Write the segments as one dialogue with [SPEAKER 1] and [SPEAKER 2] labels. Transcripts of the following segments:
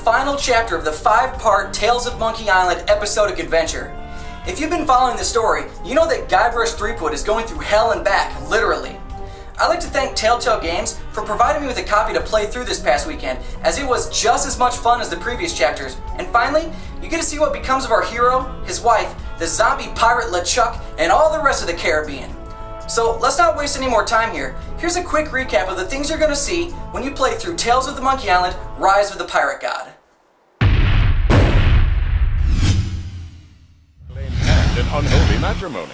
[SPEAKER 1] final chapter of the 5-part Tales of Monkey Island episodic adventure. If you've been following the story, you know that Guybrush Threepwood is going through hell and back, literally. I'd like to thank Telltale Games for providing me with a copy to play through this past weekend, as it was just as much fun as the previous chapters. And finally, you get to see what becomes of our hero, his wife, the zombie pirate LeChuck, and all the rest of the Caribbean. So let's not waste any more time here. Here's a quick recap of the things you're going to see when you play through Tales of the Monkey Island: Rise of the Pirate God.
[SPEAKER 2] An unholy matrimony.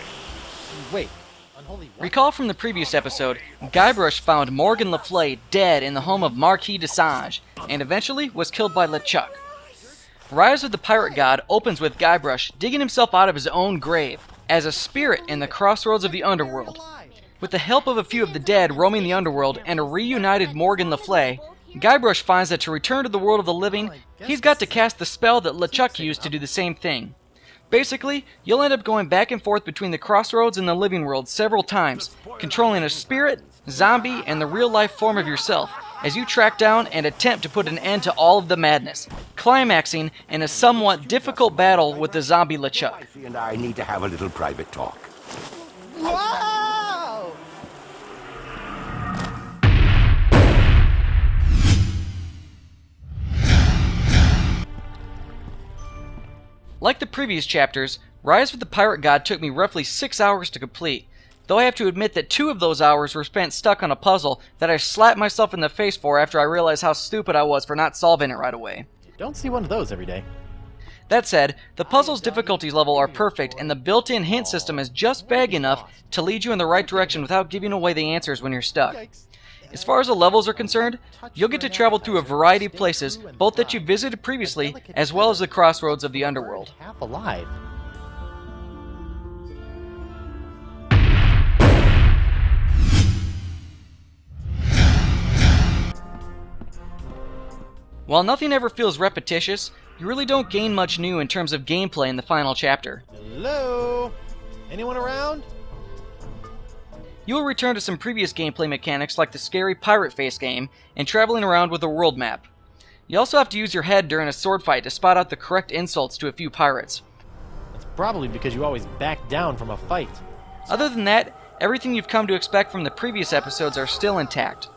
[SPEAKER 3] Wait, unholy what?
[SPEAKER 4] Recall from the previous episode, Guybrush found Morgan Le Fay dead in the home of Marquis de Sage, and eventually was killed by LeChuck. Rise of the Pirate God opens with Guybrush digging himself out of his own grave, as a spirit in the crossroads of the underworld. With the help of a few of the dead roaming the underworld and a reunited Morgan Le Fay, Guybrush finds that to return to the world of the living, he's got to cast the spell that LeChuck used to do the same thing. Basically, you'll end up going back and forth between the crossroads and the living world several times, controlling a spirit, zombie, and the real-life form of yourself, as you track down and attempt to put an end to all of the madness, climaxing in a somewhat difficult battle with the zombie LeChuck.
[SPEAKER 5] She and I need to have a little private talk.
[SPEAKER 3] Wow!
[SPEAKER 4] Like the previous chapters, Rise of the Pirate God took me roughly 6 hours to complete, though I have to admit that 2 of those hours were spent stuck on a puzzle that I slapped myself in the face for after I realized how stupid I was for not solving it right away.
[SPEAKER 3] Don't see one of those every day.
[SPEAKER 4] That said, the puzzle's difficulty level are perfect, and the built-in hint system is just vague enough to lead you in the right direction without giving away the answers when you're stuck. As far as the levels are concerned, you'll get to travel through a variety of places, both that you visited previously, as well as the crossroads of the underworld.
[SPEAKER 3] Half alive.
[SPEAKER 4] While nothing ever feels repetitious, you really don't gain much new in terms of gameplay in the final chapter.
[SPEAKER 3] Hello? Anyone around?
[SPEAKER 4] You will return to some previous gameplay mechanics like the scary pirate face game and traveling around with a world map. You also have to use your head during a sword fight to spot out the correct insults to a few pirates.
[SPEAKER 3] That's probably because you always back down from a fight.
[SPEAKER 4] Other than that, everything you've come to expect from the previous episodes are still intact.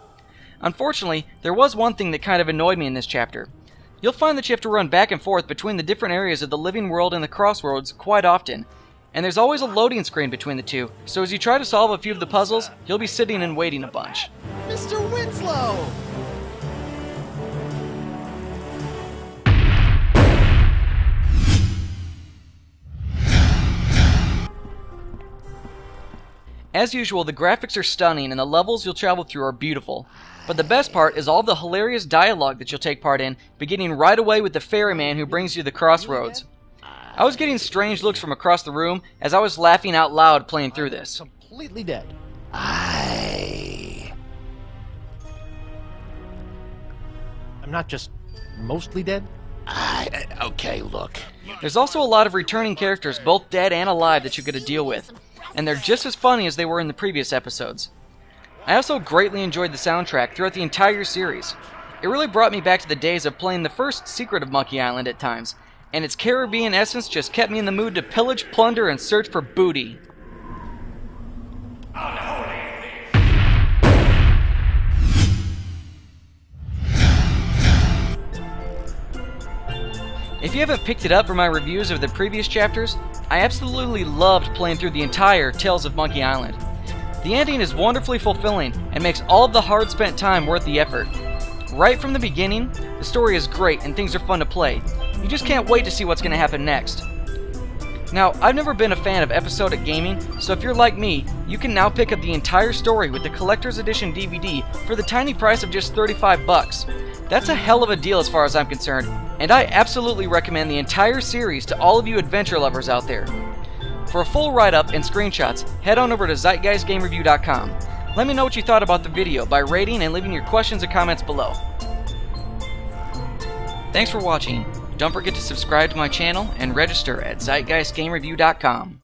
[SPEAKER 4] Unfortunately, there was one thing that kind of annoyed me in this chapter. You'll find that you have to run back and forth between the different areas of the living world and the crossroads quite often, and there's always a loading screen between the two, so as you try to solve a few of the puzzles, you'll be sitting and waiting a bunch.
[SPEAKER 3] Mr. Winslow!
[SPEAKER 4] As usual, the graphics are stunning and the levels you'll travel through are beautiful. But the best part is all the hilarious dialogue that you'll take part in, beginning right away with the ferryman who brings you to the crossroads. I was getting strange looks from across the room as I was laughing out loud playing through this.
[SPEAKER 3] Completely dead.
[SPEAKER 5] I'm
[SPEAKER 3] not just mostly dead?
[SPEAKER 5] okay, look.
[SPEAKER 4] There's also a lot of returning characters, both dead and alive, that you get to deal with, and they're just as funny as they were in the previous episodes. I also greatly enjoyed the soundtrack throughout the entire series. It really brought me back to the days of playing the first Secret of Monkey Island at times, and its Caribbean essence just kept me in the mood to pillage, plunder, and search for booty. If you haven't picked it up from my reviews of the previous chapters, I absolutely loved playing through the entire Tales of Monkey Island. The ending is wonderfully fulfilling and makes all of the hard spent time worth the effort. Right from the beginning, the story is great and things are fun to play. You just can't wait to see what's going to happen next. Now, I've never been a fan of episodic gaming, so if you're like me, you can now pick up the entire story with the Collector's Edition DVD for the tiny price of just $35. That's a hell of a deal as far as I'm concerned, and I absolutely recommend the entire series to all of you adventure lovers out there. For a full write-up and screenshots, head on over to ZeitgeistGameReview.com. Let me know what you thought about the video by rating and leaving your questions and comments below. Thanks for watching. Don't forget to subscribe to my channel and register at ZeitgeistGameReview.com.